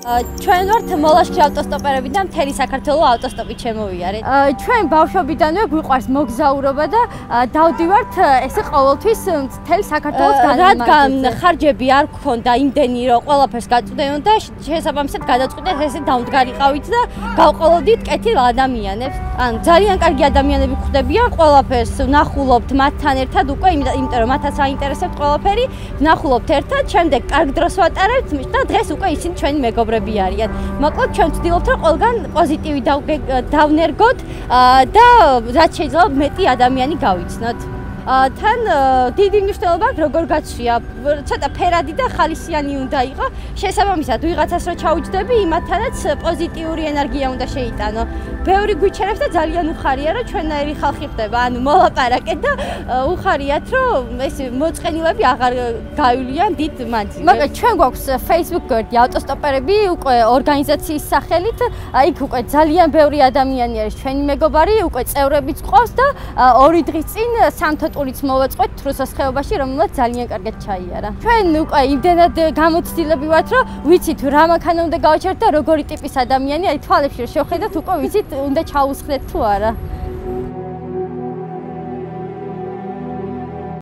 ჩვენ ვართ მოლაშქრის ავტოსტოპერები და მთელი საქართველოს ავტოსტოპით შემოვიარეთ. ჩვენ ბავშვობიდანვე გვიყვარს მოგზაურობა და დავდივართ ესე ყოველთვის მთელი საქართველოს განმარტებით. რადგან ხარჯები არ გქონდა იმდენი რომ ყველაფერს გაწვდენოთ და შესაბამისად გადაწყვიტეთ ესე დავდგარიყავით და გავყოლოდით კეთილ ადამიანებს. ან ძალიან კარგი ადამიანები გვხვდებიან, ყველაფერს ვნახულობთ მათთან ერთად უკვე, იმიტომ რომ მათაც აინტერესებთ ყველაფერი, ვნახულობთ ერთად, შემდეგ კარგ დროს ვატარებთ და დღეს უკვე ისინი ჩვენი მეგობრები არიან. მოკლედ ჩვენ ვცდილობთ რომ ყველგან პოზიტივი დავნერგოთ და რაც შეიძლება მეტი ადამიანი გავიცნოთ. თან დიდი მნიშვნელობა აქვს როგორ გაცვია, ცოტა ფერადი და ხალისიანი უნდა იყო. შესაბამისად ვიღაცას რო ჩაუჯდები, იმათთანაც პოზიტიური ენერგია უნდა შეიტანო. ბევრი გვიჩერებს და ძალიან უხარია რომ ჩვენნაირი ხალხი ხდება, ანუ მოლაპარაკეთ და უხარიათ რომ ეს მოწყენილები აღარ გაივლიან დიდ მანძილზე. მაგრამ ჩვენ გვაქვს Facebook გვერდი ავტოსტოპერები უკვე ორგანიზაციის სახელით, იქ უკვე ძალიან ბევრი ადამიანი არის ჩვენი მეგობარი, უკვე წევრებიც ყავს და 2 დღის წინ სამთოტურიც მოვაწყვეთ თრუსოს ხეობაში, რომელსაც ძალიან კარგად ჩაიარა. ჩვენ უკვე იმდენად გამოცდილები ვართ, რომ ვიცით რა მანქანა უნდა გავაჩერდეთ და როგორი ტიპის ადამიანი არის, თვალებში რომ შევხედოთ უკვე ვიცით უნდა ჩაუსხდეთ თუ არა.